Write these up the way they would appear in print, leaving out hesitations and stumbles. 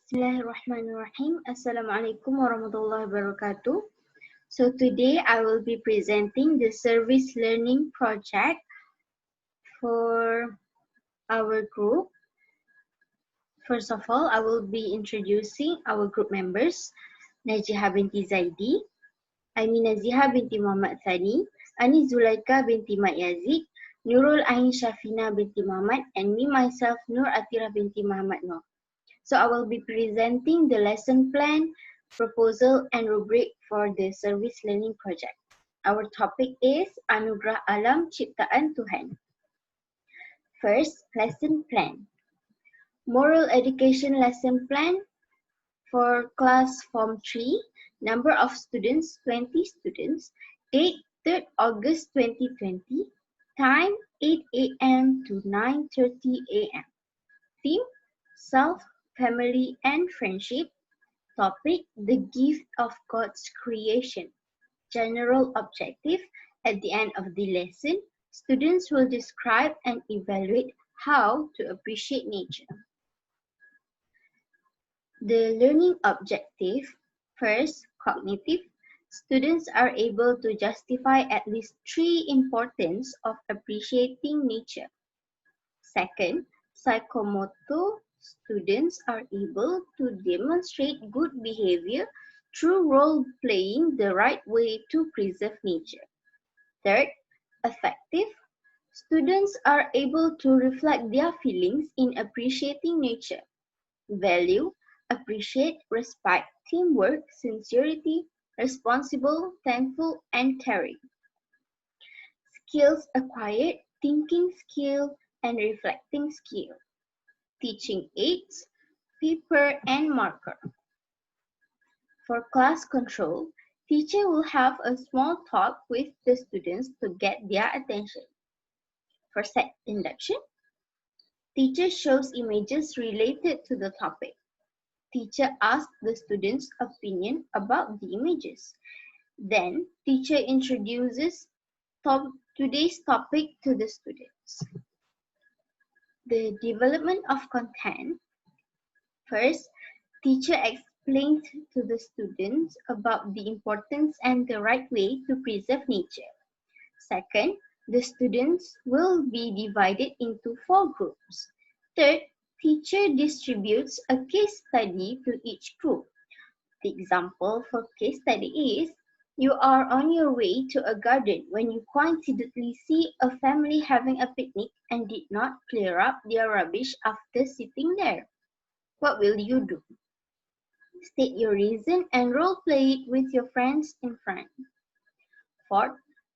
Bismillahirrahmanirrahim. Assalamualaikum warahmatullahi wabarakatuh. So today I will be presenting the service learning project for our group. First of all, I will be introducing our group members. Najiha binti Zaidi, Aini Naziha binti Muhammad Thani, Ani Zulaika binti Mat Yazid, Nurul Ain Shafina binti Muhammad, and me myself Nur Atira binti Muhammad Noor. So I will be presenting the lesson plan, proposal and rubric for the service learning project. Our topic is Anugerah Alam Ciptaan Tuhan. First, lesson plan. Moral education lesson plan for class form 3. Number of students 20 students. Date 3rd August 2020. Time 8 a.m. to 9:30 a.m. Theme self, family and friendship. Topic the gift of God's creation. General objective at the end of the lesson, students will describe and evaluate how to appreciate nature. The learning objective, first, cognitive. Students are able to justify at least 3 importance of appreciating nature. Second, psychomotor. Students are able to demonstrate good behavior through role-playing the right way to preserve nature. Third, affective. Students are able to reflect their feelings in appreciating nature. Value, appreciate, respect, teamwork, sincerity, responsible, thankful, and caring. Skills acquired, thinking skill and reflecting skill. Teaching aids, paper and marker. For class control, teacher will have a small talk with the students to get their attention. For set induction, teacher shows images related to the topic. Teacher asks the students' opinion about the images. Then, teacher introduces today's topic to the students. The development of content. First, teacher explains to the students about the importance and the right way to preserve nature. Second, the students will be divided into 4 groups. Third, teacher distributes a case study to each group. The example for case study is, you are on your way to a garden when you coincidentally see a family having a picnic and did not clear up their rubbish after sitting there. What will you do? State your reason and role-play it with your friends in front. Fourth,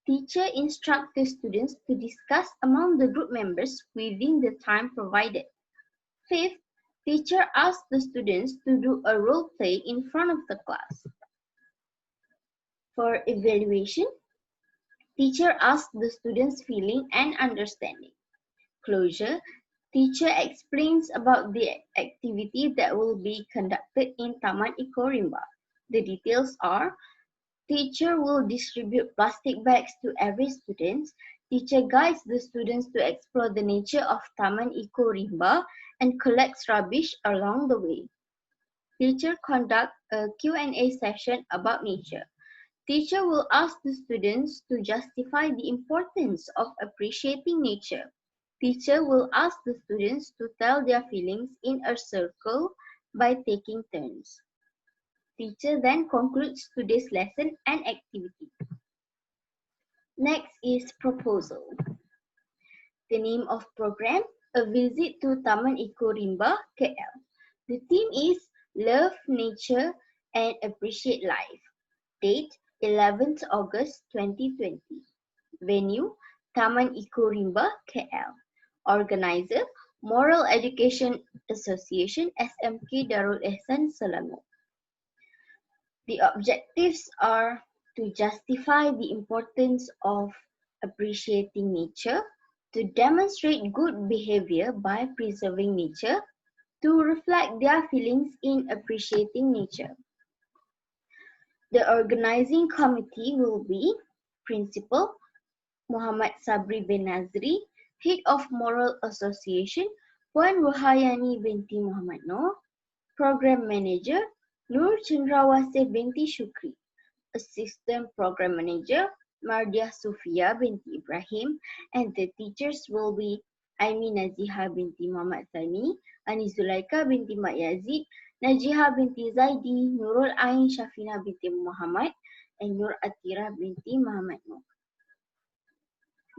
teacher instructs the students to discuss among the group members within the time provided. Fifth, teacher asks the students to do a role-play in front of the class. For evaluation, teacher asks the students' feeling and understanding. Closure, teacher explains about the activity that will be conducted in Taman Eco Rimba. The details are, teacher will distribute plastic bags to every student. Teacher guides the students to explore the nature of Taman Eco Rimba and collects rubbish along the way. Teacher conducts a Q&A session about nature. Teacher will ask the students to justify the importance of appreciating nature. Teacher will ask the students to tell their feelings in a circle by taking turns. Teacher then concludes today's lesson and activity. Next is proposal. The name of program, A Visit to Taman Eco Rimba, KL. The theme is Love Nature and Appreciate Life. Date 11th August 2020. Venue, Taman Eco Rimba, KL. Organizer, Moral Education Association, SMK Darul Ihsan, Selangor. The objectives are to justify the importance of appreciating nature, to demonstrate good behavior by preserving nature, to reflect their feelings in appreciating nature. The organizing committee will be Principal Muhammad Sabri bin Nazri, Head of Moral Association Puan Rohayani binti Muhammad Noor, Program Manager, Nur Chandrawasih binti Shukri. Assistant Program Manager, Mardia Sufia binti Ibrahim, and the teachers will be Aimi Naziha binti Muhammad Sani, Ani Zulaika binti Mat Yazid, Najiha binti Zaidi, Nurul Ain Shafina binti Muhammad, and Nur Atira binti Muhammad Nur.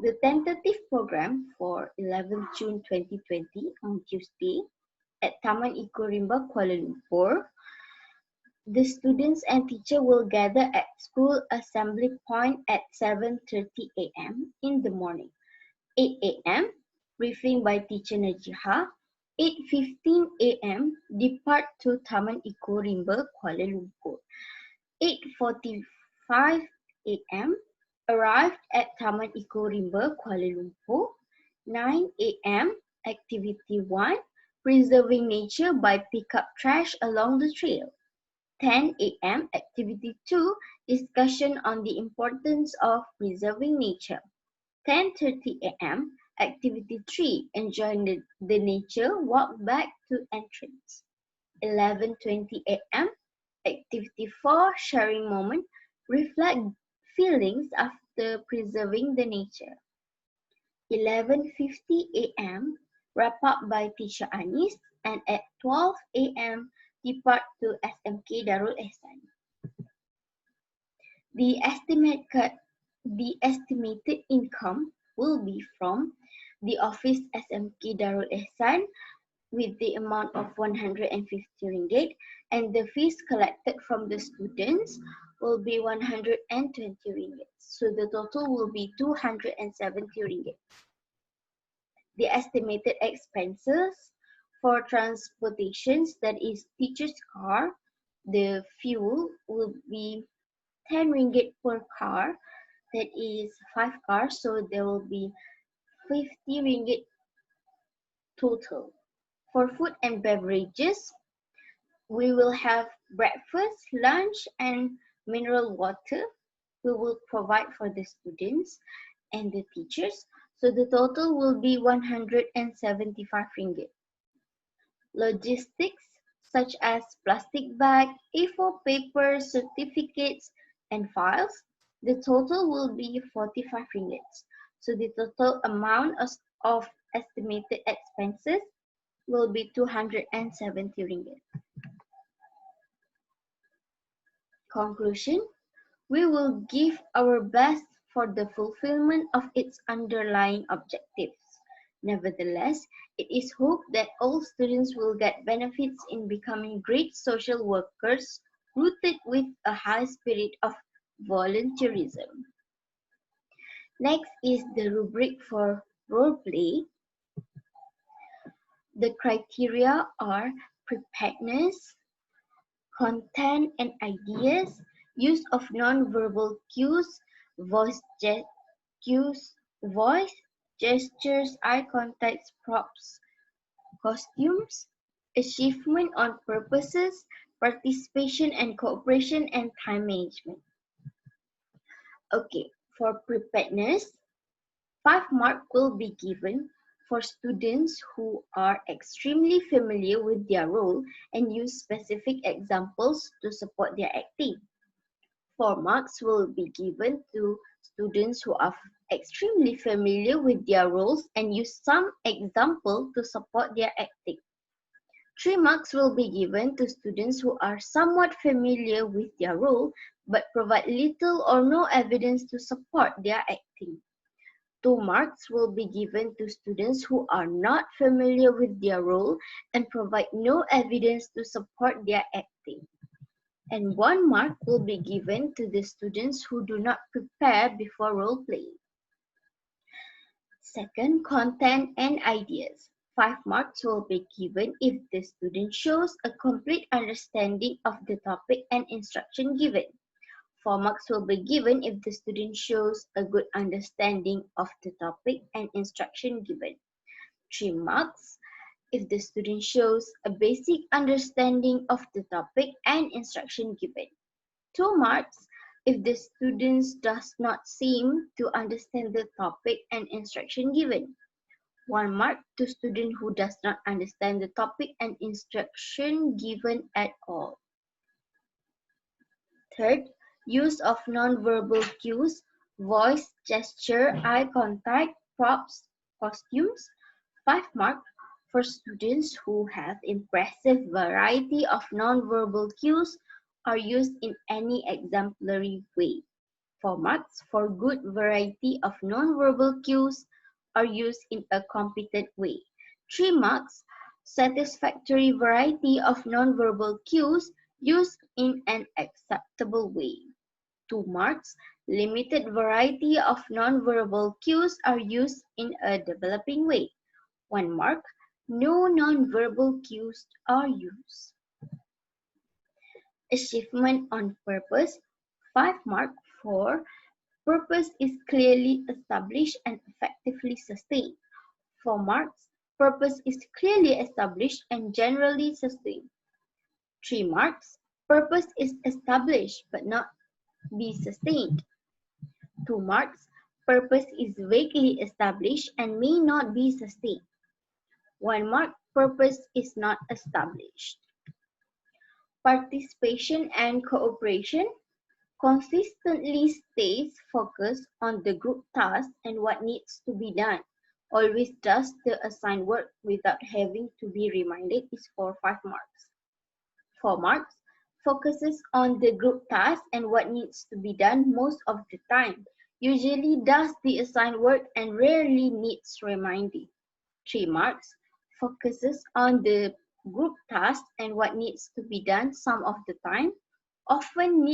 The tentative program for 11 June 2020 on Tuesday at Taman Eco Rimba, Kuala Lumpur. The students and teacher will gather at school assembly point at 7:30 a.m. in the morning. 8 a.m. briefing by teacher Najiha. 8:15 a.m. depart to Taman Eco Rimba, Kuala Lumpur. 8:45 a.m. arrived at Taman Eco Rimba, Kuala Lumpur. 9 a.m. activity 1, preserving nature by pick up trash along the trail. 10 a.m. Activity 2, discussion on the importance of preserving nature. 10:30 a.m. Activity 3, enjoying the nature, walk back to entrance. 11:20 a.m. Activity 4, sharing moment, reflect feelings after preserving the nature. 11:50 a.m. wrap up by teacher Anis, and at 12 a.m. depart to SMK Darul Ihsan. The estimated income will be from the office SMK Darul Ihsan with the amount of 150 ringgit, and the fees collected from the students will be 120 ringgit. So the total will be 270 ringgit. The estimated expenses for transportations, that is teacher's car, the fuel will be 10 ringgit per car, that is 5 cars, so there will be 50 ringgit total. For food and beverages, we will have breakfast, lunch, and mineral water. We will provide for the students and the teachers. So the total will be 175 ringgit. Logistics such as plastic bag, A4 paper, certificates, and files, the total will be 45 ringgit. So the total amount of estimated expenses will be 270 ringgit. Conclusion, we will give our best for the fulfillment of its underlying objectives. Nevertheless, it is hoped that all students will get benefits in becoming great social workers rooted with a high spirit of volunteerism. Next is the rubric for role play. The criteria are preparedness, content and ideas, use of non-verbal cues, voice gestures, eye contact, props, costumes, achievement on purposes, participation and cooperation, and time management. Okay, for preparedness, 5 marks will be given for students who are extremely familiar with their role and use specific examples to support their acting. 4 marks will be given to students who are extremely familiar with their roles and use some example to support their acting. 3 marks will be given to students who are somewhat familiar with their role but provide little or no evidence to support their acting. 2 marks will be given to students who are not familiar with their role and provide no evidence to support their acting. And 1 mark will be given to the students who do not prepare before role playing. Second, content and ideas. 5 marks will be given if the student shows a complete understanding of the topic and instruction given. 4 marks will be given if the student shows a good understanding of the topic and instruction given. 3 marks if the student shows a basic understanding of the topic and instruction given. 2 marks if the student does not seem to understand the topic and instruction given. 1 mark to student who does not understand the topic and instruction given at all. Third, use of non-verbal cues, voice, gesture, eye contact, props, costumes. 5 mark for students who have impressive variety of non-verbal cues are used in any exemplary way. 4 marks for good variety of non-verbal cues are used in a competent way. 3 marks satisfactory variety of non-verbal cues used in an acceptable way. 2 marks limited variety of non-verbal cues are used in a developing way. 1 mark no non-verbal cues are used. Achievement on purpose. 5 mark for purpose is clearly established and effectively sustained. 4 marks purpose is clearly established and generally sustained. 3 marks purpose is established but not be sustained. 2 marks purpose is vaguely established and may not be sustained. 1 mark purpose is not established. Participation and cooperation. Consistently stays focused on the group task and what needs to be done. Always does the assigned work without having to be reminded is for 5 marks. 4 marks focuses on the group task and what needs to be done most of the time. Usually does the assigned work and rarely needs reminding. 3 marks focuses on the group task and what needs to be done some of the time. Often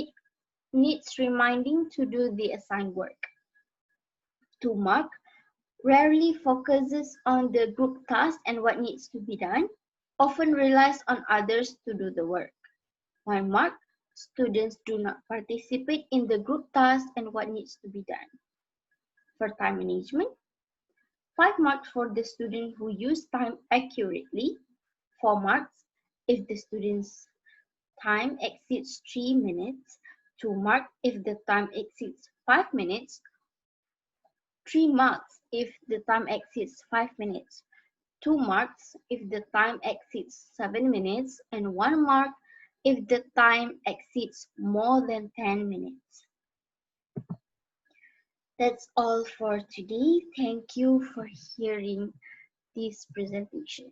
needs reminding to do the assigned work. 2 mark rarely focuses on the group task and what needs to be done, often relies on others to do the work. 1 mark students do not participate in the group task and what needs to be done. For time management, 5 marks for the student who use time accurately, 4 marks if the student's time exceeds 3 minutes, 2 marks if the time exceeds 5 minutes, 3 marks if the time exceeds 5 minutes, 2 marks if the time exceeds 7 minutes, and 1 mark if the time exceeds more than 10 minutes. That's all for today. Thank you for hearing this presentation.